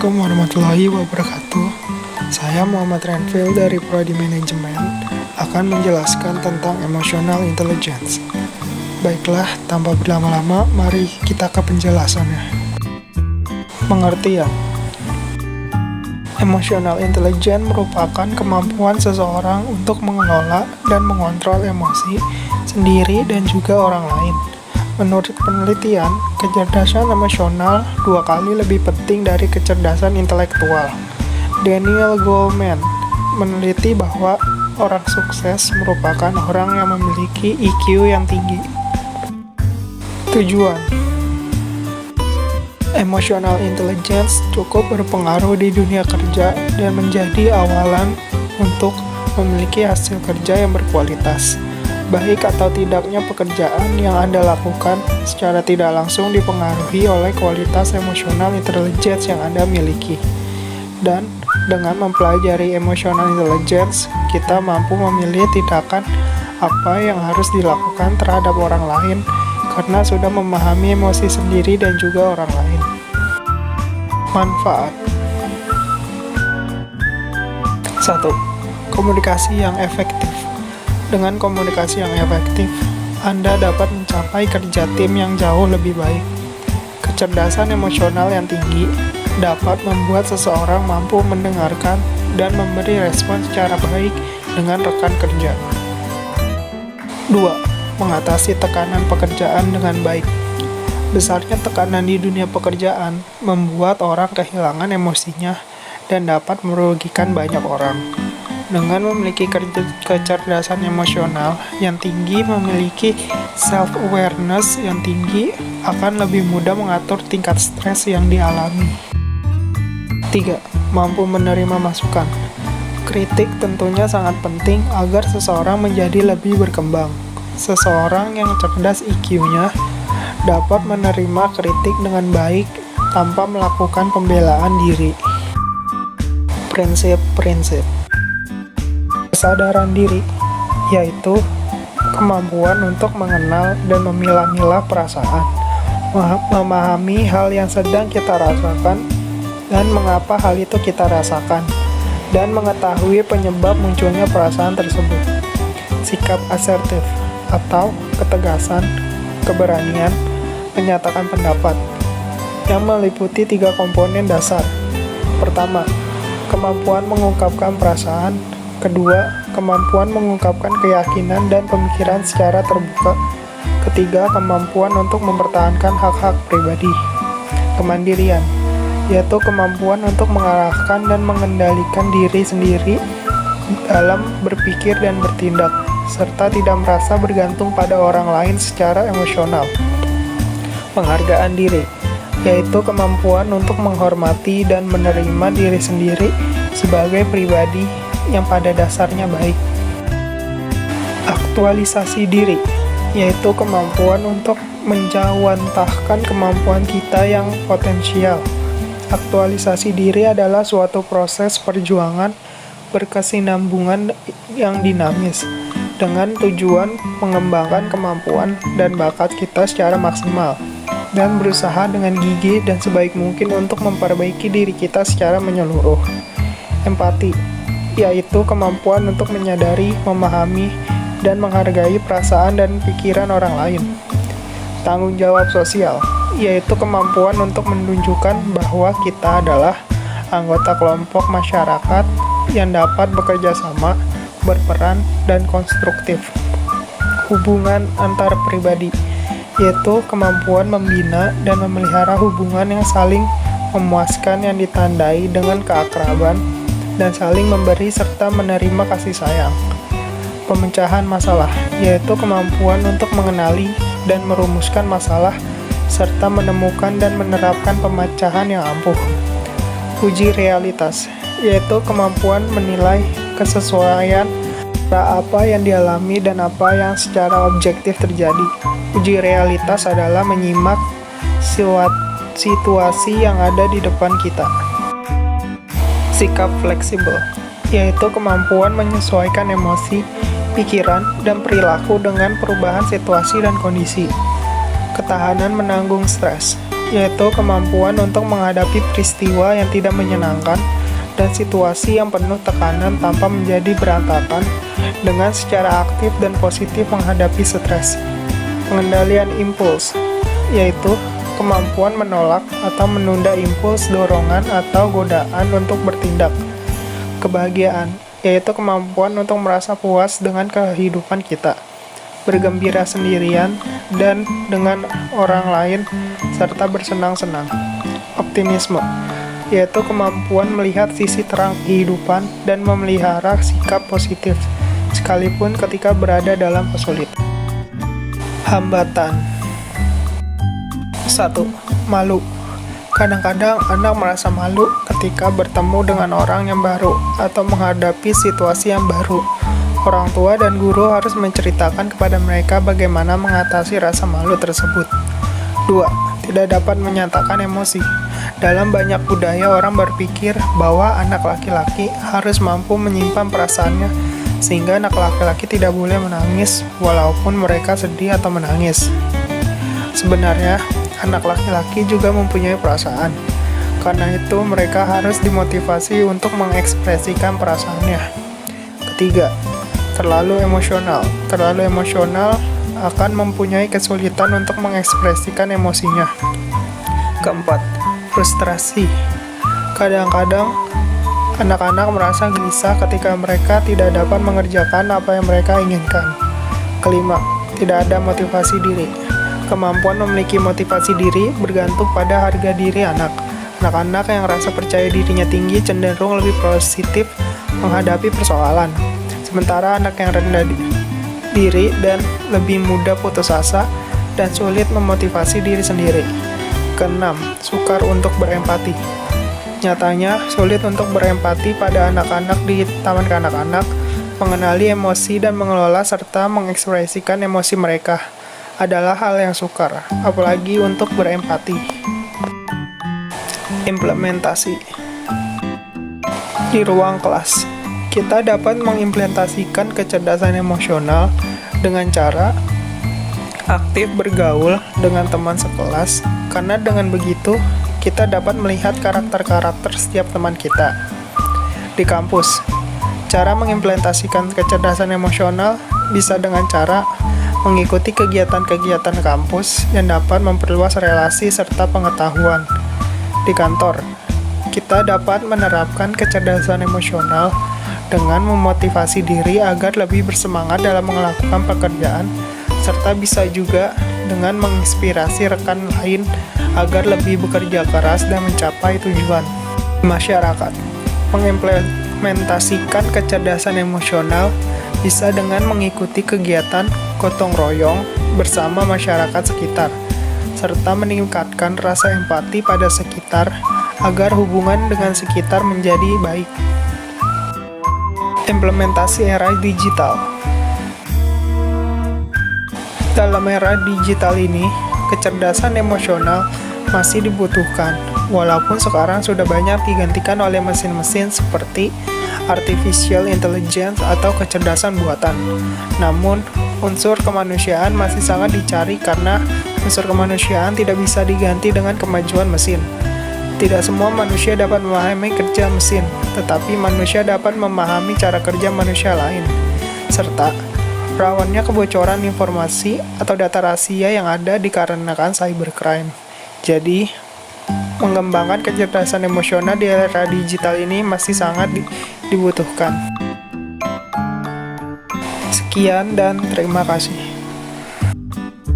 Assalamualaikum warahmatullahi wabarakatuh. Saya Muhammad Renfil dari Prodi Manajemen akan menjelaskan tentang emotional intelligence. Baiklah, tanpa berlama-lama, mari kita ke penjelasannya. Pengertian. Emotional intelligence merupakan kemampuan seseorang untuk mengelola dan mengontrol emosi sendiri dan juga orang lain. Menurut penelitian, kecerdasan emosional 2 kali lebih penting dari kecerdasan intelektual. Daniel Goleman meneliti bahwa orang sukses merupakan orang yang memiliki IQ yang tinggi. Tujuan. Emotional intelligence cukup berpengaruh di dunia kerja dan menjadi awalan untuk memiliki hasil kerja yang berkualitas. Baik atau tidaknya pekerjaan yang Anda lakukan secara tidak langsung dipengaruhi oleh kualitas emotional intelligence yang Anda miliki. Dan dengan mempelajari emotional intelligence, kita mampu memilih tindakan apa yang harus dilakukan terhadap orang lain karena sudah memahami emosi sendiri dan juga orang lain. Manfaat. 1. Komunikasi yang efektif. Dengan komunikasi yang efektif, Anda dapat mencapai kerja tim yang jauh lebih baik. Kecerdasan emosional yang tinggi dapat membuat seseorang mampu mendengarkan dan memberi respon secara baik dengan rekan kerja. 2. Mengatasi tekanan pekerjaan dengan baik. Besarnya tekanan di dunia pekerjaan membuat orang kehilangan emosinya dan dapat merugikan banyak orang. Dengan memiliki kecerdasan emosional yang tinggi, memiliki self-awareness yang tinggi, akan lebih mudah mengatur tingkat stres yang dialami. 3. Mampu menerima masukan. Kritik tentunya sangat penting agar seseorang menjadi lebih berkembang. Seseorang yang cerdas IQ-nya dapat menerima kritik dengan baik tanpa melakukan pembelaan diri. Prinsip-prinsip kesadaran diri, yaitu kemampuan untuk mengenal dan memilah-milah perasaan, memahami hal yang sedang kita rasakan dan mengapa hal itu kita rasakan, dan mengetahui penyebab munculnya perasaan tersebut. Sikap asertif atau ketegasan, keberanian menyatakan pendapat, yang meliputi 3 komponen dasar. Pertama, kemampuan mengungkapkan perasaan. Kedua, kemampuan mengungkapkan keyakinan dan pemikiran secara terbuka. Ketiga, kemampuan untuk mempertahankan hak-hak pribadi. Kemandirian, yaitu kemampuan untuk mengarahkan dan mengendalikan diri sendiri dalam berpikir dan bertindak, serta tidak merasa bergantung pada orang lain secara emosional. Penghargaan diri, yaitu kemampuan untuk menghormati dan menerima diri sendiri sebagai pribadi yang pada dasarnya baik. Aktualisasi diri, yaitu kemampuan untuk menjawantahkan kemampuan kita yang potensial. Aktualisasi diri adalah suatu proses perjuangan berkesinambungan yang dinamis, dengan tujuan mengembangkan kemampuan dan bakat kita secara maksimal, dan berusaha dengan gigih dan sebaik mungkin untuk memperbaiki diri kita secara menyeluruh. Empati, yaitu kemampuan untuk menyadari, memahami, dan menghargai perasaan dan pikiran orang lain. Tanggung jawab sosial, yaitu kemampuan untuk menunjukkan bahwa kita adalah anggota kelompok masyarakat yang dapat bekerja sama, berperan, dan konstruktif. Hubungan antar pribadi, yaitu kemampuan membina dan memelihara hubungan yang saling memuaskan yang ditandai dengan keakraban dan saling memberi serta menerima kasih sayang. Pemecahan masalah, yaitu kemampuan untuk mengenali dan merumuskan masalah serta menemukan dan menerapkan pemecahan yang ampuh. Uji realitas, yaitu kemampuan menilai kesesuaian antara apa yang dialami dan apa yang secara objektif terjadi. Uji realitas adalah menyimak situasi yang ada di depan kita. Sikap fleksibel, yaitu kemampuan menyesuaikan emosi, pikiran, dan perilaku dengan perubahan situasi dan kondisi. Ketahanan menanggung stres, yaitu kemampuan untuk menghadapi peristiwa yang tidak menyenangkan dan situasi yang penuh tekanan tanpa menjadi berantakan dengan secara aktif dan positif menghadapi stres. Pengendalian impuls, yaitu kemampuan menolak atau menunda impuls, dorongan, atau godaan untuk bertindak. Kebahagiaan, yaitu kemampuan untuk merasa puas dengan kehidupan kita, bergembira sendirian dan dengan orang lain, serta bersenang-senang. Optimisme, yaitu kemampuan melihat sisi terang kehidupan dan memelihara sikap positif, sekalipun ketika berada dalam kesulitan. Hambatan. 1. Malu. Kadang-kadang anak merasa malu ketika bertemu dengan orang yang baru atau menghadapi situasi yang baru. Orang tua dan guru harus menceritakan kepada mereka bagaimana mengatasi rasa malu tersebut. 2. Tidak dapat menyatakan emosi. Dalam banyak budaya, orang berpikir bahwa anak laki-laki harus mampu menyimpan perasaannya, sehingga anak laki-laki tidak boleh menangis walaupun mereka sedih atau menangis. Sebenarnya, anak laki-laki juga mempunyai perasaan. Karena itu, mereka harus dimotivasi untuk mengekspresikan perasaannya. Ketiga, terlalu emosional. Terlalu emosional akan mempunyai kesulitan untuk mengekspresikan emosinya. Keempat, frustrasi. Kadang-kadang anak-anak merasa gelisah ketika mereka tidak dapat mengerjakan apa yang mereka inginkan. Kelima, tidak ada motivasi diri. Kemampuan memiliki motivasi diri bergantung pada harga diri anak. Anak-anak yang rasa percaya dirinya tinggi cenderung lebih positif menghadapi persoalan. Sementara anak yang rendah diri dan lebih mudah putus asa dan sulit memotivasi diri sendiri. Keenam, sukar untuk berempati. Nyatanya, sulit untuk berempati pada anak-anak di taman kanak-kanak, mengenali emosi dan mengelola serta mengekspresikan emosi mereka adalah hal yang sukar, apalagi untuk berempati. Implementasi. Di ruang kelas, kita dapat mengimplementasikan kecerdasan emosional dengan cara aktif bergaul dengan teman sekelas, karena dengan begitu kita dapat melihat karakter-karakter setiap teman kita. Di kampus, cara mengimplementasikan kecerdasan emosional bisa dengan cara mengikuti kegiatan-kegiatan kampus yang dapat memperluas relasi serta pengetahuan. Di kantor, kita dapat menerapkan kecerdasan emosional dengan memotivasi diri agar lebih bersemangat dalam melakukan pekerjaan, serta bisa juga dengan menginspirasi rekan lain agar lebih bekerja keras dan mencapai tujuan. Masyarakat, mengimplementasikan kecerdasan emosional bisa dengan mengikuti kegiatan gotong royong bersama masyarakat sekitar, serta meningkatkan rasa empati pada sekitar agar hubungan dengan sekitar menjadi baik. Implementasi era digital. Dalam era digital ini, kecerdasan emosional masih dibutuhkan, walaupun sekarang sudah banyak digantikan oleh mesin-mesin seperti artificial intelligence atau kecerdasan buatan. Namun, unsur kemanusiaan masih sangat dicari karena unsur kemanusiaan tidak bisa diganti dengan kemajuan mesin. Tidak semua manusia dapat memahami kerja mesin, tetapi manusia dapat memahami cara kerja manusia lain, serta rawannya kebocoran informasi atau data rahasia yang ada dikarenakan cybercrime. Jadi, mengembangkan kecerdasan emosional di era digital ini masih sangat dibutuhkan. Sekian dan terima kasih.